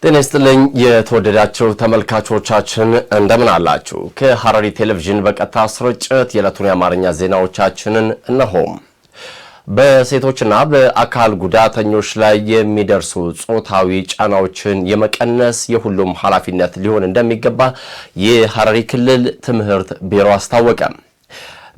ጤና ይስጥልኝ የተወደዳችሁ ተመልካቾቻችን እንደምን አላችሁ? ከሐረሪ ቴሌቪዥን በቀጥታ ስርጭት የዕለቱን የአማርኛ ዜናዎቻችንን እነሆ። በሴቶችና በአካል ጉዳተኞች ላይ የሚደርሱ ጾታዊ ጫናዎችን የመቀነስ የሁሉም ኃላፊነት ሊሆን እንደሚገባ የሐረሪ ክልል ትምህርት ቢሮ አስታወቀ።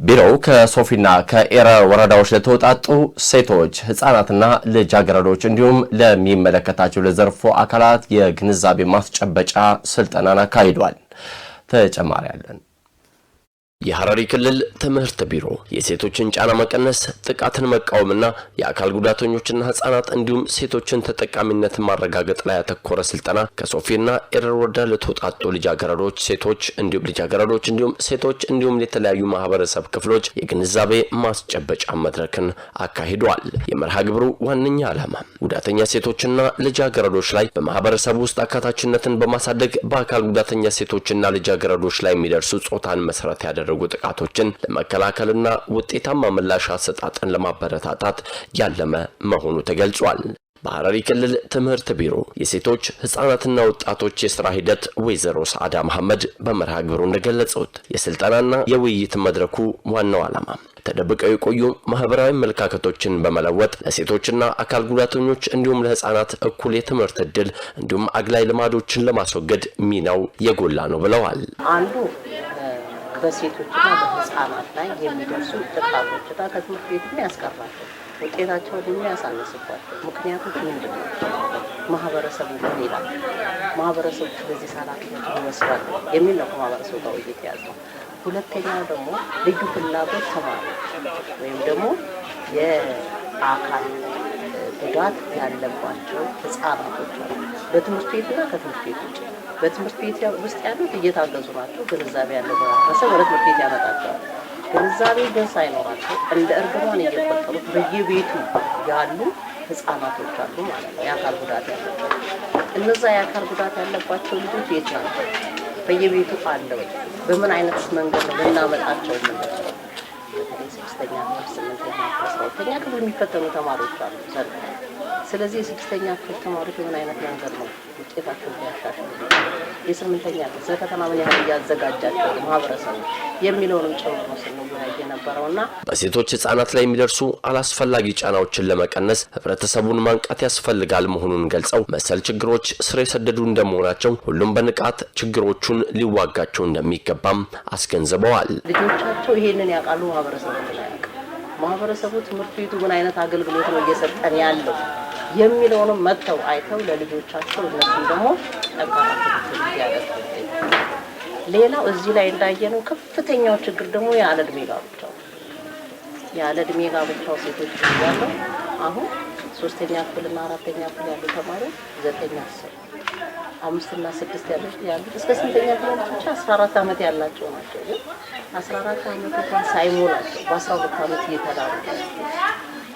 ቢሮው ከሶፊና ከኤረር ወረዳዎች ለተወጣጡ ሴቶች፣ ህፃናትና ልጃገረዶች እንዲሁም ለሚመለከታቸው ለዘርፉ አካላት የግንዛቤ ማስጨበጫ ስልጠናን አካሂዷል። ተጨማሪ አለን። የሐረሪ ክልል ትምህርት ቢሮ የሴቶችን ጫና መቀነስ፣ ጥቃትን መቃወምና የአካል ጉዳተኞችና ህፃናት እንዲሁም ሴቶችን ተጠቃሚነት ማረጋገጥ ላይ ያተኮረ ስልጠና ከሶፊና ኤረር ወረዳ ለተወጣጡ ልጃገረዶች፣ ሴቶች እንዲሁም የተለያዩ ማህበረሰብ ክፍሎች የግንዛቤ ማስጨበጫ መድረክን አካሂዷል። የመርሃ ግብሩ ዋነኛ ዓላማ ጉዳተኛ ሴቶችና ልጃገረዶች ላይ በማህበረሰብ ውስጥ አካታችነትን በማሳደግ በአካል ጉዳተኛ ሴቶችና ልጃገረዶች ላይ የሚደርሱ ጾታን መሰረት ያደረጉ ጥቃቶችን ለመከላከልና ውጤታማ ምላሽ አሰጣጥን ለማበረታታት ያለመ መሆኑ ተገልጿል። በሐረሪ ክልል ትምህርት ቢሮ የሴቶች ህፃናትና ወጣቶች የሥራ ሂደት ወይዘሮ ሰዓዳ መሐመድ በመርሃ ግብሩ እንደገለጹት የስልጠናና የውይይት መድረኩ ዋናው ዓላማ ተደብቀው የቆዩ ማህበራዊ መልካከቶችን በመለወጥ ለሴቶችና አካል ጉዳተኞች እንዲሁም ለህፃናት እኩል የትምህርት ዕድል እንዲሁም አግላይ ልማዶችን ለማስወገድ ሚናው የጎላ ነው ብለዋል። አንዱ በሴቶችና በህፃናት ላይ የሚደርሱ ጥቃቶችና ከትምህርት ቤት የሚያስቀራቸው ውጤታቸውን የሚያሳንስባቸው ምክንያቶች ምንድን ናቸው? ማህበረሰቡ ምን ይላል? ማህበረሰቡ በዚህ ኃላፊነት ይወስዳል የሚል ነው ከማህበረሰቡ ጋር ውይይት ያዘው። ሁለተኛው ደግሞ ልዩ ፍላጎት ተማሪዎች ወይም ደግሞ የአካል ጉዳት ያለባቸው ህፃናቶች አሉ። በትምህርት ቤትና ከትምህርት ቤት ውጭ በትምህርት ቤት ውስጥ ያሉት እየታገዙ ናቸው። ግንዛቤ ያለው ማህበረሰብ ወደ ትምህርት ቤት ያመጣቸዋል። ግንዛቤ ግን ሳይኖራቸው እንደ እርግማን እየቆጠሩት በየቤቱ ያሉ ህፃናቶች አሉ ማለት ነው። የአካል ጉዳት ያለባቸው እነዛ የአካል ጉዳት ያለባቸው ልጆች የት ናቸው? በየቤቱ አለው። በምን አይነት መንገድ ነው ልናመጣቸው የምንችለው? በተለይ 6ኛ ክፍል፣ 8ኛ ክፍል፣ 12ኛ ክፍል የሚፈተኑ ተማሪዎች አሉ። ስለዚህ የ6ኛ ክፍል ተማሪዎች በምን አይነት መንገድ ነው ውጤታቸውን ሊያሻሽሉ የ8ኛ ክፍል ፈተና ምን ያህል እያዘጋጃቸው ማህበረሰቡ የሚለውንም ጨምሮ ስንወያይ የነበረውና በሴቶች ህፃናት ላይ የሚደርሱ አላስፈላጊ ጫናዎችን ለመቀነስ ህብረተሰቡን ማንቃት ያስፈልጋል መሆኑን ገልጸው መሰል ችግሮች ስር የሰደዱ እንደመሆናቸው ሁሉም በንቃት ችግሮቹን ሊዋጋቸው እንደሚገባም አስገንዝበዋል። ልጆቻቸው ይሄንን ያውቃሉ፣ ማህበረሰቡ ትምህርት ቤቱ ምን አይነት አገልግሎት ነው እየሰጠን ያለው የሚለውንም መጥተው አይተው ለልጆቻቸው እነሱም ደግሞ ጠንካራ ክትትል እንዲያደርጉ። ሌላው እዚህ ላይ እንዳየነው ከፍተኛው ችግር ደግሞ ያለ እድሜ ጋብቻው ሴቶች ያለው አሁን 3ኛ ክፍልና 4ኛ ክፍል ያሉ ተማሪዎች 9 10 5 እና 6 ያሉት እስከ 8ኛ ክፍል ብቻ 14 ዓመት ያላቸው ናቸው። ግን 14 ዓመት እንኳን ሳይሞላቸው በ12 ዓመት እየተዳሩ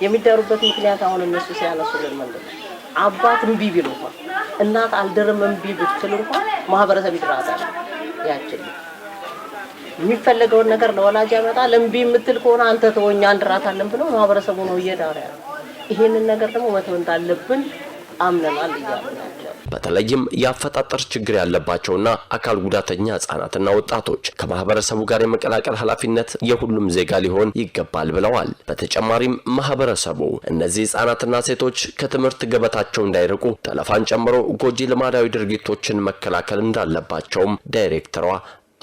የሚዳሩበት ምክንያት አሁን እነሱ ሲያነሱልን ምንድን ነው? አባት እምቢ ቢል እንኳን እናት አልደረም እምቢ ብትል እንኳን ማህበረሰብ ይድራታል። ያችን የሚፈልገውን ነገር ለወላጅ ያመጣል። እምቢ የምትል ከሆነ አንተ ተወኛ እንድራታለን ብለው ማህበረሰቡ ነው እየዳረ ያለው። ይሄንን ነገር ደግሞ መተው እንዳለብን አምነናል እያልን በተለይም የአፈጣጠር ችግር ያለባቸውና አካል ጉዳተኛ ህፃናትና ወጣቶች ከማህበረሰቡ ጋር የመቀላቀል ኃላፊነት የሁሉም ዜጋ ሊሆን ይገባል ብለዋል። በተጨማሪም ማህበረሰቡ እነዚህ ህፃናትና ሴቶች ከትምህርት ገበታቸው እንዳይርቁ ጠለፋን ጨምሮ ጎጂ ልማዳዊ ድርጊቶችን መከላከል እንዳለባቸውም ዳይሬክተሯ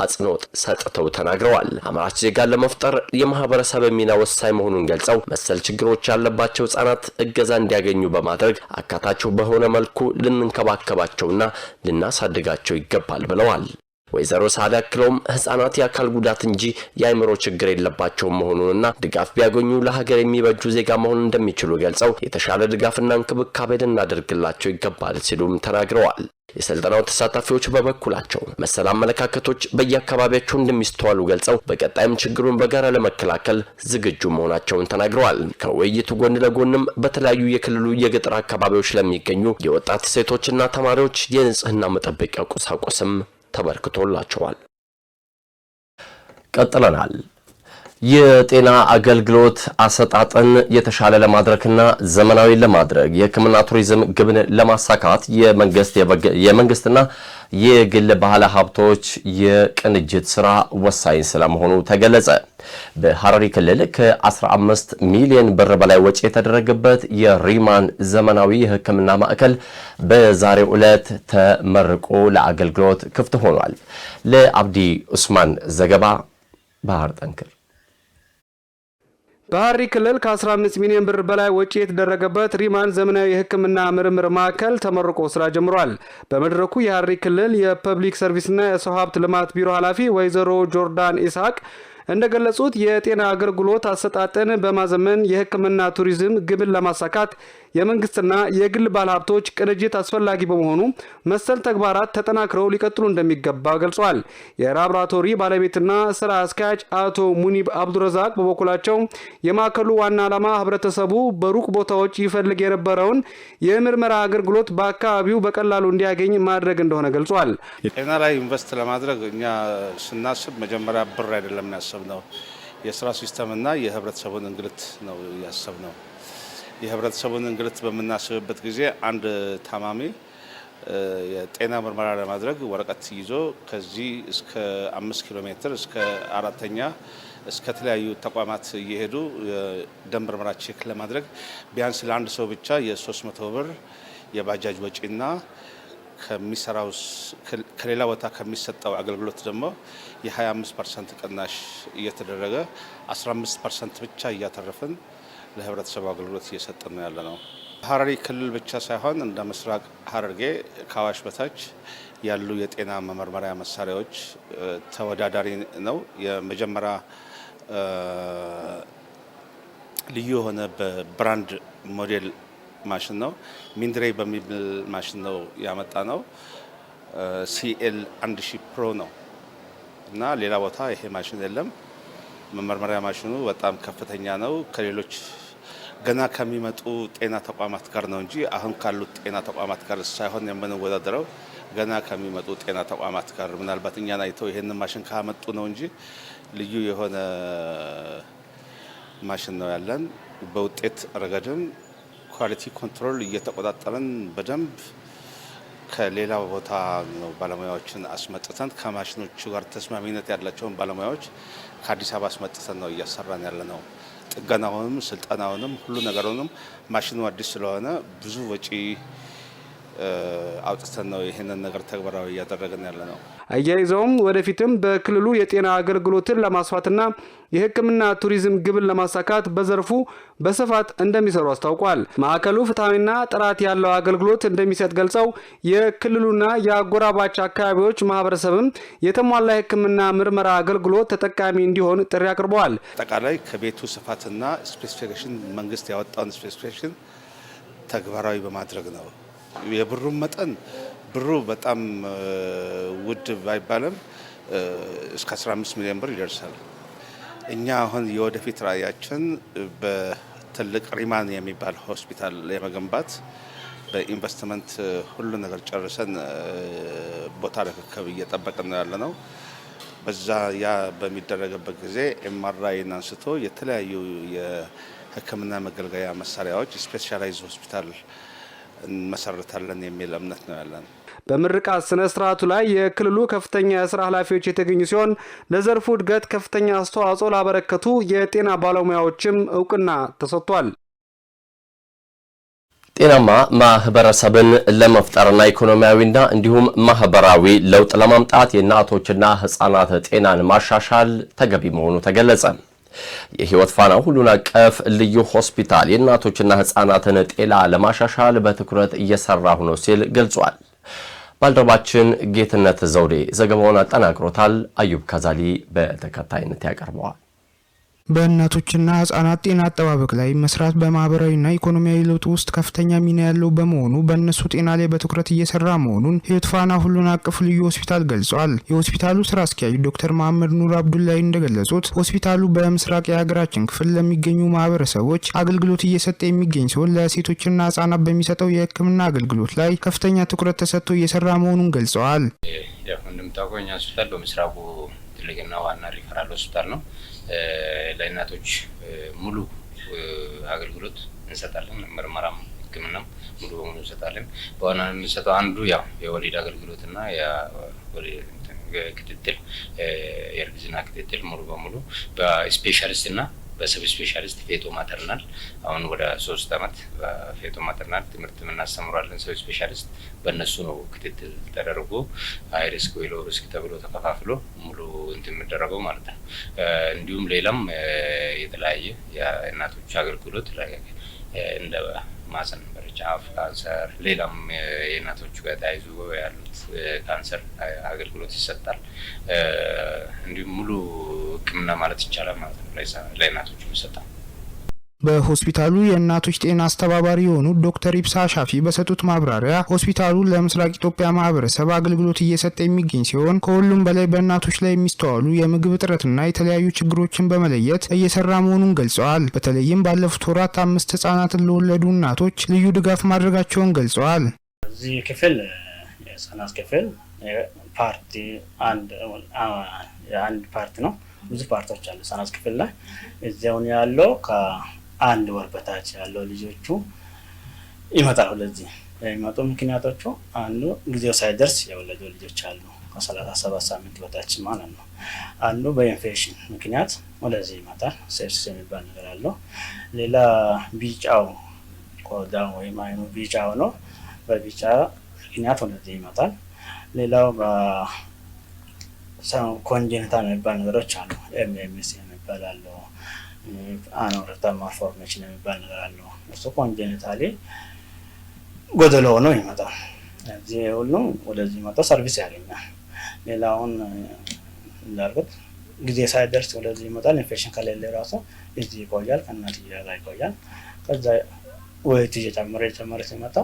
አጽንኦት ሰጥተው ተናግረዋል። አምራች ዜጋን ለመፍጠር የማህበረሰብ ሚና ወሳኝ መሆኑን ገልጸው መሰል ችግሮች ያለባቸው ህፃናት እገዛ እንዲያገኙ በማድረግ አካታቸው በሆነ መልኩ ልንንከባከባቸውና ልናሳድጋቸው ይገባል ብለዋል። ወይዘሮ ሰዓዳ አክለውም ህፃናት የአካል ጉዳት እንጂ የአእምሮ ችግር የለባቸውም መሆኑንና ድጋፍ ቢያገኙ ለሀገር የሚበጁ ዜጋ መሆን እንደሚችሉ ገልጸው የተሻለ ድጋፍና እንክብካቤ ልናደርግላቸው ይገባል ሲሉም ተናግረዋል። የስልጠናው ተሳታፊዎች በበኩላቸው መሰል አመለካከቶች በየአካባቢያቸው እንደሚስተዋሉ ገልጸው በቀጣይም ችግሩን በጋራ ለመከላከል ዝግጁ መሆናቸውን ተናግረዋል። ከውይይቱ ጎን ለጎንም በተለያዩ የክልሉ የገጠር አካባቢዎች ለሚገኙ የወጣት ሴቶችና ተማሪዎች የንጽህና መጠበቂያ ቁሳቁስም ተበርክቶላቸዋል። ቀጥለናል። የጤና አገልግሎት አሰጣጥን የተሻለ ለማድረግና ዘመናዊ ለማድረግ የሕክምና ቱሪዝም ግብን ለማሳካት የመንግስትና የግል ባለ ሀብቶች የቅንጅት ስራ ወሳኝ ስለመሆኑ ተገለጸ። በሐረሪ ክልል ከ15 ሚሊዮን ብር በላይ ወጪ የተደረገበት የሪማን ዘመናዊ የሕክምና ማዕከል በዛሬው ዕለት ተመርቆ ለአገልግሎት ክፍት ሆኗል። ለአብዲ ኡስማን ዘገባ ባህር ጠንክር። በሐረሪ ክልል ከ15 ሚሊዮን ብር በላይ ወጪ የተደረገበት ሪማን ዘመናዊ የሕክምና ምርምር ማዕከል ተመርቆ ስራ ጀምሯል። በመድረኩ የሐረሪ ክልል የፐብሊክ ሰርቪስና የሰው ሀብት ልማት ቢሮ ኃላፊ ወይዘሮ ጆርዳን ኢስሐቅ እንደገለጹት የጤና አገልግሎት አሰጣጥን በማዘመን የሕክምና ቱሪዝም ግብን ለማሳካት የመንግስትና የግል ባለሀብቶች ቅንጅት አስፈላጊ በመሆኑ መሰል ተግባራት ተጠናክረው ሊቀጥሉ እንደሚገባ ገልጿል። የላቦራቶሪ ባለቤትና ስራ አስኪያጅ አቶ ሙኒብ አብዱረዛቅ በበኩላቸው የማዕከሉ ዋና ዓላማ ህብረተሰቡ በሩቅ ቦታዎች ይፈልግ የነበረውን የምርመራ አገልግሎት በአካባቢው በቀላሉ እንዲያገኝ ማድረግ እንደሆነ ገልጿል። ጤና ላይ ኢንቨስት ለማድረግ እኛ ስናስብ መጀመሪያ ብር አይደለም ያሰብነው፣ የስራ ሲስተምና የህብረተሰቡን እንግልት ነው ያሰብነው። የህብረተሰቡን እንግልት በምናስብበት ጊዜ አንድ ታማሚ የጤና ምርመራ ለማድረግ ወረቀት ይዞ ከዚህ እስከ 5 ኪሎ ሜትር እስከ አራተኛ እስከ ተለያዩ ተቋማት እየሄዱ ደም ምርመራ ቼክ ለማድረግ ቢያንስ ለአንድ ሰው ብቻ የ300 ብር የባጃጅ ወጪና ከሚሰራው ከሌላ ቦታ ከሚሰጠው አገልግሎት ደግሞ የ25% ቅናሽ እየተደረገ 15% ብቻ እያተረፍን ለህብረተሰቡ አገልግሎት እየሰጠን ነው ያለነው። ሐረሪ ክልል ብቻ ሳይሆን እንደ ምስራቅ ሐረርጌ ከአዋሽ በታች ያሉ የጤና መመርመሪያ መሳሪያዎች ተወዳዳሪ ነው። የመጀመሪያ ልዩ የሆነ በብራንድ ሞዴል ማሽን ነው። ሚንድሬ በሚል ማሽን ነው ያመጣ ነው። ሲኤል 1000 ፕሮ ነው እና ሌላ ቦታ ይሄ ማሽን የለም። መመርመሪያ ማሽኑ በጣም ከፍተኛ ነው። ከሌሎች ገና ከሚመጡ ጤና ተቋማት ጋር ነው እንጂ አሁን ካሉት ጤና ተቋማት ጋር ሳይሆን የምንወዳደረው ገና ከሚመጡ ጤና ተቋማት ጋር ምናልባት እኛን አይተው ይሄንን ማሽን ካመጡ ነው እንጂ ልዩ የሆነ ማሽን ነው ያለን። በውጤት ረገድም ኳሊቲ ኮንትሮል እየተቆጣጠረን በደንብ ከሌላ ቦታ ነው ባለሙያዎችን አስመጥተን ከማሽኖቹ ጋር ተስማሚነት ያላቸውን ባለሙያዎች ከአዲስ አበባ አስመጥተን ነው እያሰራን ያለ ነው። ጥገናውንም ስልጠናውንም ሁሉ ነገሩንም ማሽኑ አዲስ ስለሆነ ብዙ ወጪ አውጥተን ነው ይሄንን ነገር ተግባራዊ እያደረግን ያለ ነው። አያይዘውም ወደፊትም በክልሉ የጤና አገልግሎትን ለማስፋትና የሕክምና ቱሪዝም ግብን ለማሳካት በዘርፉ በስፋት እንደሚሰሩ አስታውቋል። ማዕከሉ ፍትሐዊና ጥራት ያለው አገልግሎት እንደሚሰጥ ገልጸው የክልሉና የአጎራባች አካባቢዎች ማህበረሰብም የተሟላ የሕክምና ምርመራ አገልግሎት ተጠቃሚ እንዲሆን ጥሪ አቅርበዋል። አጠቃላይ ከቤቱ ስፋትና ስፔሲፊኬሽን መንግስት ያወጣውን ስፔሲፊኬሽን ተግባራዊ በማድረግ ነው። የብሩን መጠን ብሩ በጣም ውድ ባይባልም እስከ 15 ሚሊዮን ብር ይደርሳል። እኛ አሁን የወደፊት ራዕያችን በትልቅ ሪማን የሚባል ሆስፒታል የመገንባት በኢንቨስትመንት ሁሉ ነገር ጨርሰን ቦታ ርክክብ እየጠበቅን ነው ያለነው። በዛ ያ በሚደረግበት ጊዜ ኤምአርአይን አንስቶ የተለያዩ የሕክምና መገልገያ መሳሪያዎች ስፔሻላይዝ ሆስፒታል እንመሰርታለን የሚል እምነት ነው ያለን። በምርቃት ስነ ስርዓቱ ላይ የክልሉ ከፍተኛ የስራ ኃላፊዎች የተገኙ ሲሆን ለዘርፉ እድገት ከፍተኛ አስተዋጽኦ ላበረከቱ የጤና ባለሙያዎችም እውቅና ተሰጥቷል። ጤናማ ማህበረሰብን ለመፍጠርና ኢኮኖሚያዊና እንዲሁም ማህበራዊ ለውጥ ለማምጣት የእናቶችና ህጻናት ጤናን ማሻሻል ተገቢ መሆኑ ተገለጸ። የህይወት ፋና ሁሉን አቀፍ ልዩ ሆስፒታል የእናቶችና ህጻናትን ጤና ለማሻሻል በትኩረት እየሰራሁ ነው ሲል ገልጿል። ባልደረባችን ጌትነት ዘውዴ ዘገባውን አጠናቅሮታል። አዩብ ካዛሊ በተከታይነት ያቀርበዋል። በእናቶችና ህጻናት ጤና አጠባበቅ ላይ መስራት በማህበራዊና ኢኮኖሚያዊ ለውጥ ውስጥ ከፍተኛ ሚና ያለው በመሆኑ በእነሱ ጤና ላይ በትኩረት እየሰራ መሆኑን ህይወት ፋና ሁሉን አቀፍ ልዩ ሆስፒታል ገልጿል። የሆስፒታሉ ስራ አስኪያጅ ዶክተር መሐመድ ኑር አብዱላይ እንደገለጹት ሆስፒታሉ በምስራቅ የሀገራችን ክፍል ለሚገኙ ማህበረሰቦች አገልግሎት እየሰጠ የሚገኝ ሲሆን ለሴቶችና ህጻናት በሚሰጠው የህክምና አገልግሎት ላይ ከፍተኛ ትኩረት ተሰጥቶ እየሰራ መሆኑን ገልጸዋል። እንደምታውቀው እኛ ሆስፒታል በምስራቁ ትልቅና ዋና ሪፈራል ሆስፒታል ነው። ለእናቶች ሙሉ አገልግሎት እንሰጣለን። ምርመራም ሕክምናም ሙሉ በሙሉ እንሰጣለን። በዋና የምንሰጠው አንዱ ያው የወሊድ አገልግሎትና ክትትል የእርግዝና ክትትል ሙሉ በሙሉ በስፔሻሊስትና በሰብ ስፔሻሊስት ፌቶ ማተርናል አሁን ወደ 3 አመት በፌቶ ማተርናል ትምህርት እናስተምራለን። ሰብ ስፔሻሊስት በእነሱ ነው ክትትል ተደርጎ ሃይ ሪስክ ወይ ሎው ሪስክ ተብሎ ተከፋፍሎ ሙሉ እንትን የሚደረገው ማለት ነው። እንዲሁም ሌላም የተለያየ የእናቶች አገልግሎት ላይ እንደ ማህፀን ጫፍ ካንሰር ሌላም የእናቶች ጋር ተያይዞ ያሉት ካንሰር አገልግሎት ይሰጣል። እንዲሁም ሙሉ ሕክምና ማለት ይቻላል ማለት ነው ለእናቶች ይሰጣል። በሆስፒታሉ የእናቶች ጤና አስተባባሪ የሆኑት ዶክተር ኢብሳ ሻፊ በሰጡት ማብራሪያ ሆስፒታሉ ለምስራቅ ኢትዮጵያ ማህበረሰብ አገልግሎት እየሰጠ የሚገኝ ሲሆን ከሁሉም በላይ በእናቶች ላይ የሚስተዋሉ የምግብ እጥረትና የተለያዩ ችግሮችን በመለየት እየሰራ መሆኑን ገልጸዋል። በተለይም ባለፉት ወራት 5 ህጻናትን ለወለዱ እናቶች ልዩ ድጋፍ ማድረጋቸውን ገልጸዋል። እዚህ ክፍል የህጻናት ክፍል ፓርቲ አንድ ፓርት ነው። ብዙ ፓርቶች አሉ ህጻናት ክፍል ላይ እዚያውን ያለው አንድ ወር በታች ያለው ልጆቹ ይመጣሉ። ለዚህ የሚመጡ ምክንያቶቹ አንዱ ጊዜው ሳይደርስ የወለዱ ልጆች አሉ ከ37 ሳምንት በታች ማለት ነው። አንዱ በኢንፌክሽን ምክንያት ወደዚህ ይመጣል። ሴፕሲስ የሚባል ነገር አለው። ሌላ ቢጫው ቆዳ ወይም አይኑ ቢጫ ሆኖ በቢጫ ምክንያት ወደዚህ ይመጣል። ሌላው ኮንጀኒታል የሚባል ነገሮች አሉ። ኤምኤምኤስ የሚባል አለው። አኖሬክታል ማልፎርሜሽን የሚባል ነገር አለው። እሱ ኮንጀኒታሊ ጎደሎ ሆኖ ይመጣል። እዚህ ሁሉ ወደዚህ መጣ ሰርቪስ ያገኛል። ሌላውን እንዳልኩት ጊዜ ሳይደርስ ወደዚህ ይመጣል። ኢንፌክሽን ከሌለ ራሱ እዚህ ይቆያል፣ ከእናትዬ ጋር ይቆያል። ከዛ ወይት እየጨመረ ሲመጣ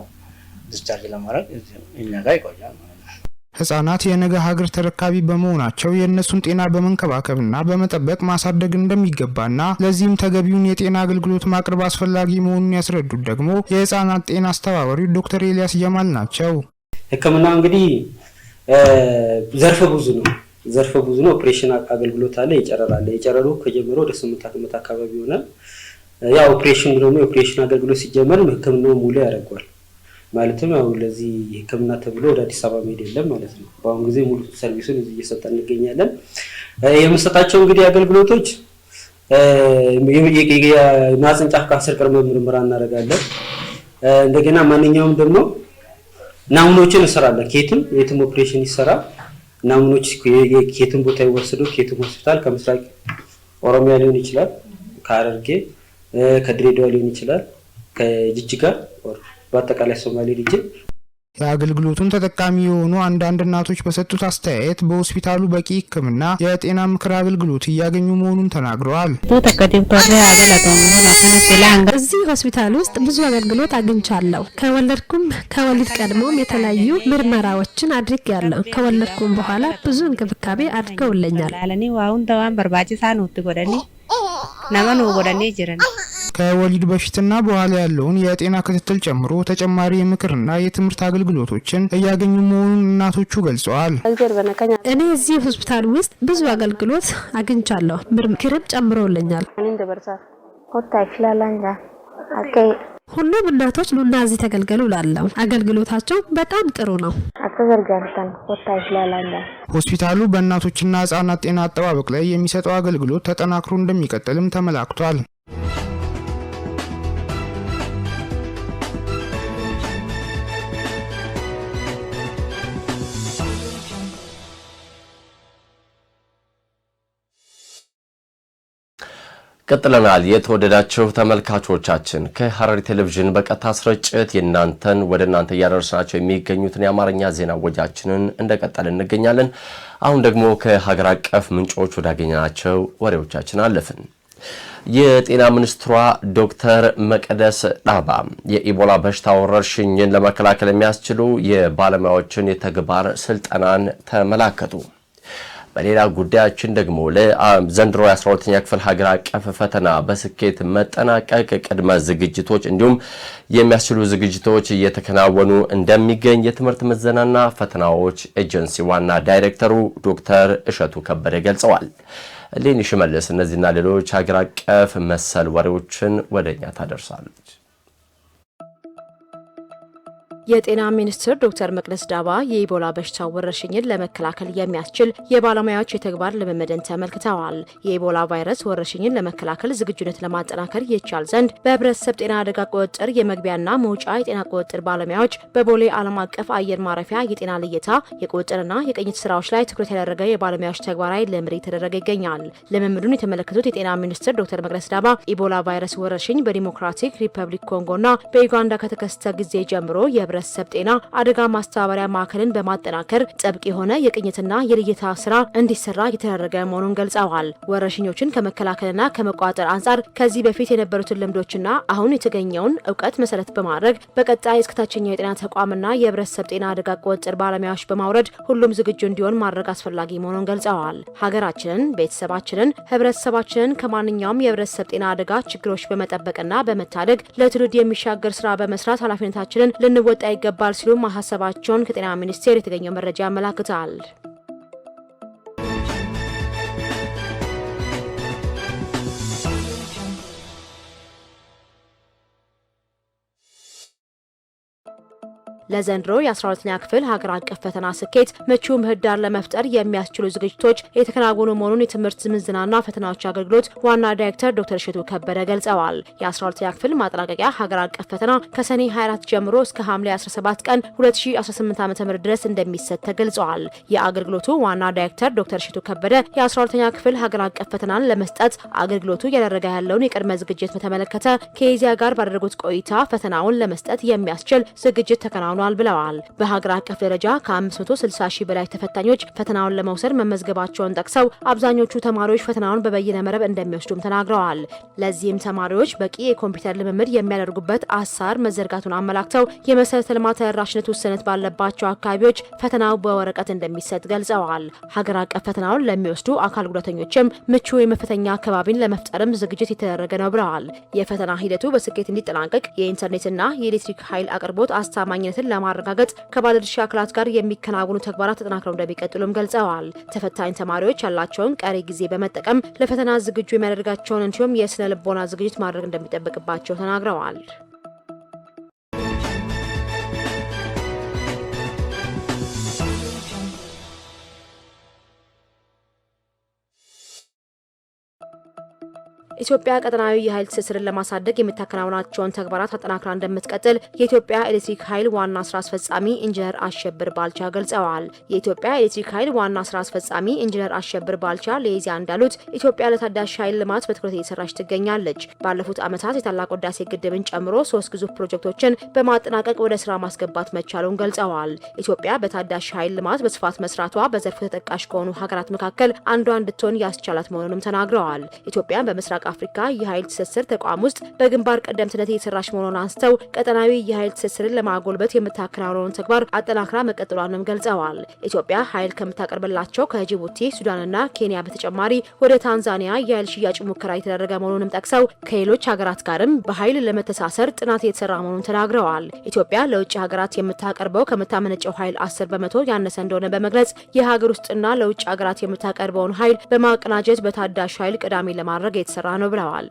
ዲስቻርጅ ለማድረግ እኛ ጋር ይቆያል ማለት ነው። ህጻናት የነገ ሀገር ተረካቢ በመሆናቸው የእነሱን ጤና በመንከባከብና በመጠበቅ ማሳደግ እንደሚገባና ለዚህም ተገቢውን የጤና አገልግሎት ማቅረብ አስፈላጊ መሆኑን ያስረዱት ደግሞ የህጻናት ጤና አስተባባሪ ዶክተር ኤልያስ ጀማል ናቸው። ህክምና እንግዲህ ዘርፈ ብዙ ነው። ኦፕሬሽን አገልግሎት አለ፣ የጨረር አለ። የጨረሩ ከጀመረ ወደ 8 ዓመት አካባቢ ይሆናል። ያ ኦፕሬሽን ደግሞ የኦፕሬሽን አገልግሎት ሲጀመር ህክምናው ሙሉ ያደርጋል። ማለትም ያው ለዚህ ህክምና ተብሎ ወደ አዲስ አበባ መሄድ የለም ማለት ነው። በአሁን ጊዜ ሙሉ ሰርቪሱን እዚህ እየሰጠን እንገኛለን። የምንሰጣቸው እንግዲህ አገልግሎቶች የማህፀን ጫፍ ካንሰር ቅድመ ምርመራ እናደርጋለን። እንደገና ማንኛውም ደግሞ ናሙኖችን እንሰራለን። የትም ኦፕሬሽን ይሰራ ናሙኖች ከየትም ቦታ ይወሰዱ። ከየትም ሆስፒታል ከምስራቅ ኦሮሚያ ሊሆን ይችላል፣ ከሐረርጌ ከድሬዳዋ ሊሆን ይችላል፣ ከጅጅጋ በአጠቃላይ ሶማሌ ሪጅን የአገልግሎቱን ተጠቃሚ የሆኑ አንዳንድ እናቶች በሰጡት አስተያየት በሆስፒታሉ በቂ ህክምና የጤና ምክር አገልግሎት እያገኙ መሆኑን ተናግረዋል። እዚህ ሆስፒታል ውስጥ ብዙ አገልግሎት አግኝቻለሁ። ከወሊድ ቀድሞም የተለያዩ ምርመራዎችን አድርጌያለሁ። ከወለድኩም በኋላ ብዙ እንክብካቤ አድርገውልኛል። ከወሊድ በፊትና በኋላ ያለውን የጤና ክትትል ጨምሮ ተጨማሪ የምክርና የትምህርት አገልግሎቶችን እያገኙ መሆኑን እናቶቹ ገልጸዋል። እኔ እዚህ ሆስፒታል ውስጥ ብዙ አገልግሎት አግኝቻለሁ። ምክርም ጨምሮልኛል። ሁሉም እናቶች ኑና እዚህ ተገልገሉ ላለው አገልግሎታቸው በጣም ጥሩ ነው። ሆስፒታሉ በእናቶችና ህጻናት ጤና አጠባበቅ ላይ የሚሰጠው አገልግሎት ተጠናክሮ እንደሚቀጥልም ተመላክቷል። ቀጥለናል። የተወደዳችሁ ተመልካቾቻችን ከሐረሪ ቴሌቪዥን በቀጥታ ስርጭት ወደ እናንተ እያደረስናቸው የሚገኙትን የአማርኛ ዜና ወጃችንን እንደቀጠልን እንገኛለን። አሁን ደግሞ ከሀገር አቀፍ ምንጮች ወዳገኘናቸው ወሬዎቻችን አለፍን። የጤና ሚኒስትሯ ዶክተር መቅደስ ዳባ የኢቦላ በሽታ ወረርሽኝን ለመከላከል የሚያስችሉ የባለሙያዎችን የተግባር ስልጠናን ተመላከቱ። በሌላ ጉዳያችን ደግሞ ለዘንድሮ የ12ኛ ክፍል ሀገር አቀፍ ፈተና በስኬት መጠናቀቅ ቅድመ ዝግጅቶች እንዲሁም የሚያስችሉ ዝግጅቶች እየተከናወኑ እንደሚገኝ የትምህርት ምዘናና ፈተናዎች ኤጀንሲ ዋና ዳይሬክተሩ ዶክተር እሸቱ ከበደ ገልጸዋል። ሌኒ ሽመልስ እነዚህና ሌሎች ሀገር አቀፍ መሰል ወሬዎችን ወደኛ ታደርሳለች። የጤና ሚኒስትር ዶክተር መቅደስ ዳባ የኢቦላ በሽታ ወረርሽኝን ለመከላከል የሚያስችል የባለሙያዎች የተግባር ልምምድን ተመልክተዋል። የኢቦላ ቫይረስ ወረርሽኝን ለመከላከል ዝግጁነት ለማጠናከር ይቻል ዘንድ በህብረተሰብ ጤና አደጋ ቁጥጥር የመግቢያና መውጫ የጤና ቁጥጥር ባለሙያዎች በቦሌ ዓለም አቀፍ አየር ማረፊያ የጤና ልየታ የቁጥጥርና የቅኝት ስራዎች ላይ ትኩረት ያደረገ የባለሙያዎች ተግባራዊ ልምምድ የተደረገ ይገኛል። ልምምዱን የተመለከቱት የጤና ሚኒስትር ዶክተር መቅደስ ዳባ ኢቦላ ቫይረስ ወረርሽኝ በዲሞክራቲክ ሪፐብሊክ ኮንጎና በዩጋንዳ ከተከሰተ ጊዜ ጀምሮ ህብረተሰብ ጤና አደጋ ማስተባበሪያ ማዕከልን በማጠናከር ጥብቅ የሆነ የቅኝትና የልየታ ስራ እንዲሰራ የተደረገ መሆኑን ገልጸዋል። ወረርሽኞችን ከመከላከልና ከመቋጠር አንጻር ከዚህ በፊት የነበሩትን ልምዶችና አሁን የተገኘውን እውቀት መሰረት በማድረግ በቀጣይ እስከ ታችኛው የጤና ተቋምና የህብረተሰብ ጤና አደጋ ቁጥጥር ባለሙያዎች በማውረድ ሁሉም ዝግጁ እንዲሆን ማድረግ አስፈላጊ መሆኑን ገልጸዋል። ሀገራችንን፣ ቤተሰባችንን፣ ህብረተሰባችንን ከማንኛውም የህብረተሰብ ጤና አደጋ ችግሮች በመጠበቅና በመታደግ ለትውልድ የሚሻገር ስራ በመስራት ኃላፊነታችንን ልንወጣ ይገባል ሲሉ ማሳሰባቸውን ከጤና ሚኒስቴር የተገኘው መረጃ ያመለክታል። ለዘንድሮ የ12ኛ ክፍል ሀገር አቀፍ ፈተና ስኬት ምቹ ምህዳር ለመፍጠር የሚያስችሉ ዝግጅቶች የተከናወኑ መሆኑን የትምህርት ምዘናና ፈተናዎች አገልግሎት ዋና ዳይሬክተር ዶክተር እሸቱ ከበደ ገልጸዋል። የ12ኛ ክፍል ማጠናቀቂያ ሀገር አቀፍ ፈተና ከሰኔ 24 ጀምሮ እስከ ሐምሌ 17 ቀን 2018 ዓ.ም ድረስ እንደሚሰጥ ተገልጿል። የአገልግሎቱ ዋና ዳይሬክተር ዶክተር እሸቱ ከበደ የ12ኛ ክፍል ሀገር አቀፍ ፈተናን ለመስጠት አገልግሎቱ እያደረገ ያለውን የቅድመ ዝግጅት በተመለከተ ከኢዜአ ጋር ባደረጉት ቆይታ ፈተናውን ለመስጠት የሚያስችል ዝግጅት ተከናውኗል ብለዋል። በሀገር አቀፍ ደረጃ ከ560 ሺህ በላይ ተፈታኞች ፈተናውን ለመውሰድ መመዝገባቸውን ጠቅሰው አብዛኞቹ ተማሪዎች ፈተናውን በበይነ መረብ እንደሚወስዱም ተናግረዋል። ለዚህም ተማሪዎች በቂ የኮምፒውተር ልምምድ የሚያደርጉበት አሰራር መዘርጋቱን አመላክተው የመሰረተ ልማት ተደራሽነት ውስንነት ባለባቸው አካባቢዎች ፈተናው በወረቀት እንደሚሰጥ ገልጸዋል። ሀገር አቀፍ ፈተናውን ለሚወስዱ አካል ጉዳተኞችም ምቹ የመፈተኛ አካባቢን ለመፍጠርም ዝግጅት የተደረገ ነው ብለዋል። የፈተና ሂደቱ በስኬት እንዲጠናቀቅ የኢንተርኔትና የኤሌክትሪክ ኃይል አቅርቦት አስተማማኝነትን ለማረጋገጥ ከባለድርሻ አካላት ጋር የሚከናወኑ ተግባራት ተጠናክረው እንደሚቀጥሉም ገልጸዋል። ተፈታኝ ተማሪዎች ያላቸውን ቀሪ ጊዜ በመጠቀም ለፈተና ዝግጁ የሚያደርጋቸውን እንዲሁም የስነ ልቦና ዝግጅት ማድረግ እንደሚጠበቅባቸው ተናግረዋል። ኢትዮጵያ ቀጠናዊ የኃይል ትስስርን ለማሳደግ የምታከናውናቸውን ተግባራት አጠናክራ እንደምትቀጥል የኢትዮጵያ ኤሌክትሪክ ኃይል ዋና ስራ አስፈጻሚ ኢንጂነር አሸብር ባልቻ ገልጸዋል። የኢትዮጵያ ኤሌክትሪክ ኃይል ዋና ስራ አስፈጻሚ ኢንጂነር አሸብር ባልቻ ለኢዜአ እንዳሉት ኢትዮጵያ ለታዳሽ ኃይል ልማት በትኩረት እየሰራች ትገኛለች። ባለፉት ዓመታት የታላቁ ህዳሴ ግድብን ጨምሮ 3 ግዙፍ ፕሮጀክቶችን በማጠናቀቅ ወደ ስራ ማስገባት መቻሉን ገልጸዋል። ኢትዮጵያ በታዳሽ ኃይል ልማት በስፋት መስራቷ በዘርፉ ተጠቃሽ ከሆኑ ሀገራት መካከል አንዷ እንድትሆን ያስቻላት መሆኑንም ተናግረዋል። ኢትዮጵያ በምስራቅ አፍሪካ የኃይል ትስስር ተቋም ውስጥ በግንባር ቀደምትነት እየሰራች መሆኑን አንስተው ቀጠናዊ የኃይል ትስስርን ለማጎልበት የምታከናውነውን ተግባር አጠናክራ መቀጠሏንም ገልጸዋል። ኢትዮጵያ ኃይል ከምታቀርብላቸው ከጅቡቲ፣ ሱዳንና ኬንያ በተጨማሪ ወደ ታንዛኒያ የኃይል ሽያጭ ሙከራ የተደረገ መሆኑንም ጠቅሰው ከሌሎች ሀገራት ጋርም በኃይል ለመተሳሰር ጥናት የተሰራ መሆኑን ተናግረዋል። ኢትዮጵያ ለውጭ ሀገራት የምታቀርበው ከምታመነጨው ኃይል 10 በመቶ ያነሰ እንደሆነ በመግለጽ የሀገር ውስጥና ለውጭ ሀገራት የምታቀርበውን ኃይል በማቀናጀት በታዳሽ ኃይል ቀዳሚ ለማድረግ የተሰራ ነው ብለዋል።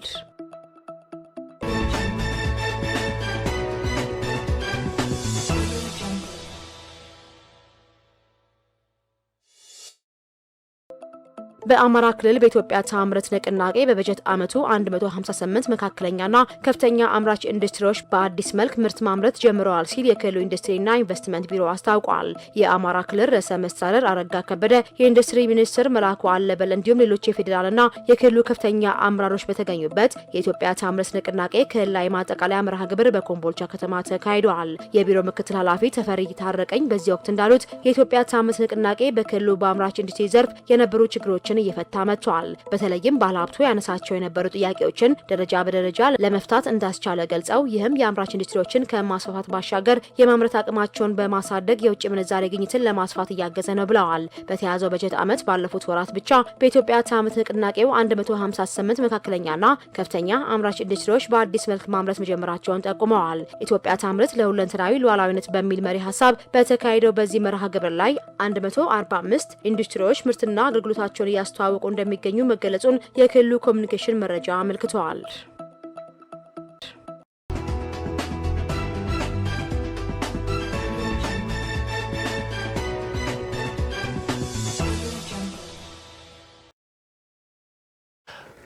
በአማራ ክልል በኢትዮጵያ ታምርት ንቅናቄ በበጀት ዓመቱ 158 መካከለኛና ከፍተኛ አምራች ኢንዱስትሪዎች በአዲስ መልክ ምርት ማምረት ጀምረዋል ሲል የክልሉ ኢንዱስትሪና ኢንቨስትመንት ቢሮ አስታውቋል። የአማራ ክልል ርዕሰ መስተዳድር አረጋ ከበደ፣ የኢንዱስትሪ ሚኒስትር መላኩ አለበል እንዲሁም ሌሎች የፌዴራልና የክልሉ ከፍተኛ አመራሮች በተገኙበት የኢትዮጵያ ታምርት ንቅናቄ ክልላዊ ማጠቃለያ መርሃ ግብር በኮምቦልቻ ከተማ ተካሂዷል። የቢሮ ምክትል ኃላፊ ተፈሪ ታረቀኝ በዚህ ወቅት እንዳሉት የኢትዮጵያ ታምርት ንቅናቄ በክልሉ በአምራች ኢንዱስትሪ ዘርፍ የነበሩ ችግሮችን እየፈታ መጥቷል። በተለይም ባለሀብቱ ያነሳቸው የነበሩ ጥያቄዎችን ደረጃ በደረጃ ለመፍታት እንዳስቻለ ገልጸው ይህም የአምራች ኢንዱስትሪዎችን ከማስፋፋት ባሻገር የማምረት አቅማቸውን በማሳደግ የውጭ ምንዛሬ ግኝትን ለማስፋት እያገዘ ነው ብለዋል። በተያዘው በጀት ዓመት ባለፉት ወራት ብቻ በኢትዮጵያ ታምርት ንቅናቄው 158 መካከለኛና ከፍተኛ አምራች ኢንዱስትሪዎች በአዲስ መልክ ማምረት መጀመራቸውን ጠቁመዋል። ኢትዮጵያ ታምርት ለሁለንተናዊ ሉዓላዊነት በሚል መሪ ሀሳብ በተካሄደው በዚህ መርሃ ግብር ላይ 145 ኢንዱስትሪዎች ምርትና አገልግሎታቸውን እያስተዋወቁ እንደሚገኙ መገለጹን የክልሉ ኮሚኒኬሽን መረጃ አመልክተዋል።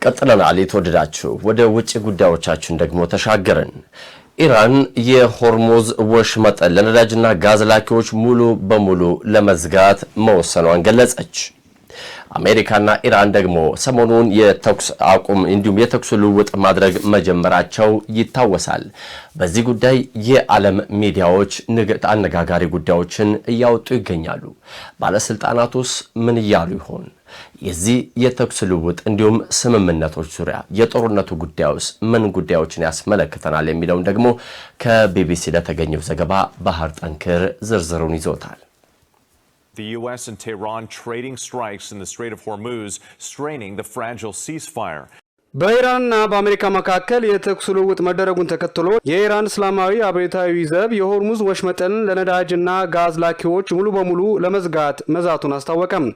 ቀጥለናል። የተወደዳችሁ ወደ ውጭ ጉዳዮቻችን ደግሞ ተሻገርን። ኢራን የሆርሙዝ ወሽመጥን ለነዳጅና ጋዝ ላኪዎች ሙሉ በሙሉ ለመዝጋት መወሰኗን ገለጸች። አሜሪካና ኢራን ደግሞ ሰሞኑን የተኩስ አቁም እንዲሁም የተኩስ ልውውጥ ማድረግ መጀመራቸው ይታወሳል። በዚህ ጉዳይ የዓለም ሚዲያዎች አነጋጋሪ ጉዳዮችን እያወጡ ይገኛሉ። ባለስልጣናቱስ ምን እያሉ ይሆን? የዚህ የተኩስ ልውውጥ እንዲሁም ስምምነቶች ዙሪያ የጦርነቱ ጉዳዩስ ምን ጉዳዮችን ያስመለክተናል የሚለውን ደግሞ ከቢቢሲ ለተገኘው ዘገባ ባህር ጠንክር ዝርዝሩን ይዞታል። The U.S. and Tehran trading strikes in the Strait of Hormuz, straining the fragile ceasefire. በኢራንና በአሜሪካ መካከል የተኩስ ልውውጥ መደረጉን ተከትሎ የኢራን እስላማዊ አብዮታዊ ዘብ የሆርሙዝ ወሽመጥን ለነዳጅና ጋዝ ላኪዎች ሙሉ በሙሉ ለመዝጋት መዛቱን አስታወቀም።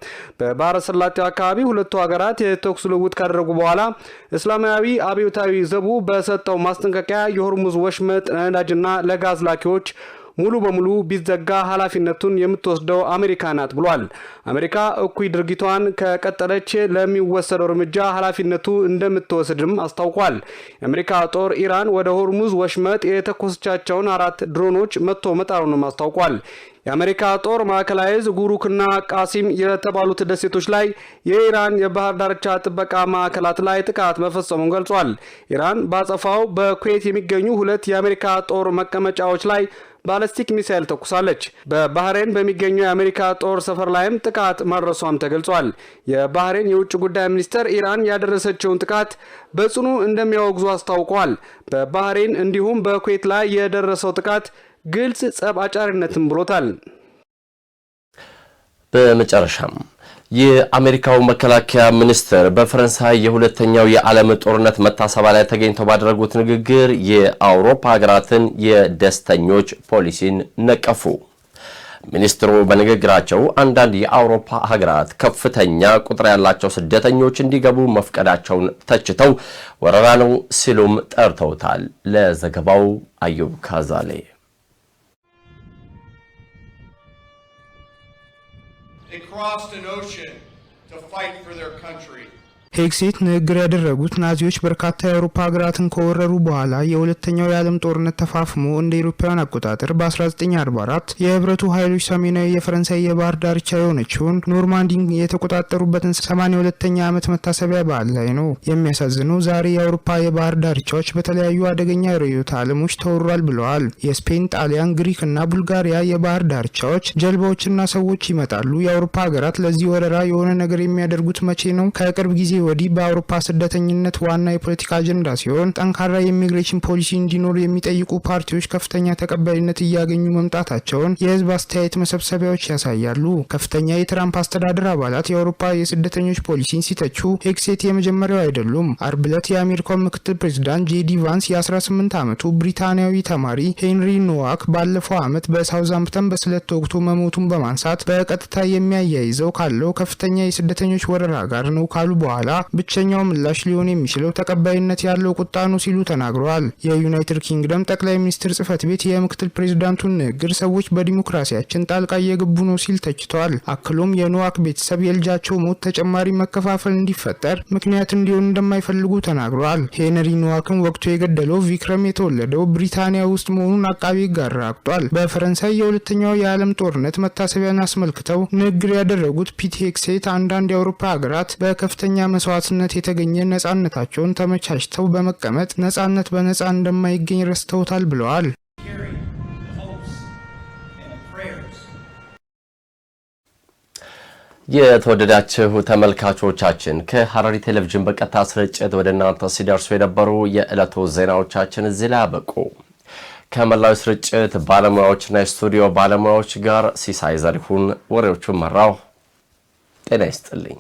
በባህረ ሰላጤው አካባቢ ሁለቱ ሀገራት የተኩስ ልውውጥ ካደረጉ በኋላ እስላማዊ አብዮታዊ ዘቡ በሰጠው ማስጠንቀቂያ የሆርሙዝ ወሽመጥ ለነዳጅና ለጋዝ ላኪዎች ሙሉ በሙሉ ቢዘጋ ኃላፊነቱን የምትወስደው አሜሪካ ናት ብሏል። አሜሪካ እኩይ ድርጊቷን ከቀጠለች ለሚወሰደው እርምጃ ኃላፊነቱ እንደምትወስድም አስታውቋል። የአሜሪካ ጦር ኢራን ወደ ሆርሙዝ ወሽመጥ የተኮሰቻቸውን 4 ድሮኖች መጥቶ መጣሉንም አስታውቋል። የአሜሪካ ጦር ማዕከላዊ ጉሩክና ቃሲም የተባሉት ደሴቶች ላይ የኢራን የባህር ዳርቻ ጥበቃ ማዕከላት ላይ ጥቃት መፈጸሙን ገልጿል። ኢራን ባጸፋው በኩዌት የሚገኙ 2 የአሜሪካ ጦር መቀመጫዎች ላይ ባለስቲክ ሚሳኤል ተኩሳለች። በባህሬን በሚገኘው የአሜሪካ ጦር ሰፈር ላይም ጥቃት ማድረሷም ተገልጿል። የባህሬን የውጭ ጉዳይ ሚኒስተር ኢራን ያደረሰችውን ጥቃት በጽኑ እንደሚያወግዙ አስታውቋል። በባህሬን እንዲሁም በኩዌት ላይ የደረሰው ጥቃት ግልጽ ጸብ አጫሪነትም ብሎታል። በመጨረሻም የአሜሪካው መከላከያ ሚኒስትር በፈረንሳይ የሁለተኛው የዓለም ጦርነት መታሰቢያ ላይ ተገኝተው ባደረጉት ንግግር የአውሮፓ ሀገራትን የደስተኞች ፖሊሲን ነቀፉ። ሚኒስትሩ በንግግራቸው አንዳንድ የአውሮፓ ሀገራት ከፍተኛ ቁጥር ያላቸው ስደተኞች እንዲገቡ መፍቀዳቸውን ተችተው ወረራ ነው ሲሉም ጠርተውታል። ለዘገባው አዩብ ካዛሌ። They crossed an ocean to fight for their country. ሄግሴት ንግግር ያደረጉት ናዚዎች በርካታ የአውሮፓ ሀገራትን ከወረሩ በኋላ የሁለተኛው የዓለም ጦርነት ተፋፍሞ እንደ አውሮፓውያን አቆጣጠር በ1944 የህብረቱ ኃይሎች ሰሜናዊ የፈረንሳይ የባህር ዳርቻ የሆነችውን ኖርማንዲን የተቆጣጠሩበትን 82ኛ ዓመት መታሰቢያ በዓል ላይ ነው። የሚያሳዝነው ዛሬ የአውሮፓ የባህር ዳርቻዎች በተለያዩ አደገኛ ርዕዮተ ዓለሞች ተወሯል ብለዋል። የስፔን፣ ጣሊያን፣ ግሪክ እና ቡልጋሪያ የባህር ዳርቻዎች ጀልባዎችና ሰዎች ይመጣሉ። የአውሮፓ ሀገራት ለዚህ ወረራ የሆነ ነገር የሚያደርጉት መቼ ነው? ከቅርብ ጊዜ ወዲህ በአውሮፓ ስደተኝነት ዋና የፖለቲካ አጀንዳ ሲሆን ጠንካራ የኢሚግሬሽን ፖሊሲ እንዲኖር የሚጠይቁ ፓርቲዎች ከፍተኛ ተቀባይነት እያገኙ መምጣታቸውን የህዝብ አስተያየት መሰብሰቢያዎች ያሳያሉ። ከፍተኛ የትራምፕ አስተዳደር አባላት የአውሮፓ የስደተኞች ፖሊሲን ሲተቹ ሄግሴት የመጀመሪያው አይደሉም። አርብ ዕለት የአሜሪካው ምክትል ፕሬዚዳንት ጄዲ ቫንስ የ18 ዓመቱ ብሪታንያዊ ተማሪ ሄንሪ ኖዋክ ባለፈው ዓመት በሳውዛምፕተን በስለት ተወግቶ መሞቱን በማንሳት በቀጥታ የሚያያይዘው ካለው ከፍተኛ የስደተኞች ወረራ ጋር ነው ካሉ በኋላ ብቸኛው ምላሽ ሊሆን የሚችለው ተቀባይነት ያለው ቁጣ ነው ሲሉ ተናግረዋል። የዩናይትድ ኪንግደም ጠቅላይ ሚኒስትር ጽህፈት ቤት የምክትል ፕሬዚዳንቱን ንግግር ሰዎች በዲሞክራሲያችን ጣልቃ እየገቡ ነው ሲል ተችቷል። አክሎም የኖዋክ ቤተሰብ የልጃቸው ሞት ተጨማሪ መከፋፈል እንዲፈጠር ምክንያት እንዲሆን እንደማይፈልጉ ተናግረዋል። ሄንሪ ኖዋክን ወቅቱ የገደለው ቪክረም የተወለደው ብሪታንያ ውስጥ መሆኑን አቃቤ ሕግ አረጋግጧል። በፈረንሳይ የሁለተኛው የዓለም ጦርነት መታሰቢያን አስመልክተው ንግግር ያደረጉት ፒት ሄግሴት አንዳንድ የአውሮፓ ሀገራት በከፍተኛ መስዋዕትነት የተገኘ ነጻነታቸውን ተመቻችተው በመቀመጥ ነጻነት በነጻ እንደማይገኝ ረስተውታል ብለዋል። የተወደዳችሁ ተመልካቾቻችን ከሐረሪ ቴሌቪዥን በቀጥታ ስርጭት ወደ እናንተ ሲደርሱ የነበሩ የዕለቱ ዜናዎቻችን እዚህ ላይ አበቁ። ከመላው ስርጭት ባለሙያዎችና የስቱዲዮ ባለሙያዎች ጋር ሲሳይ ዘሪሁን ወሬዎቹን መራው። ጤና ይስጥልኝ።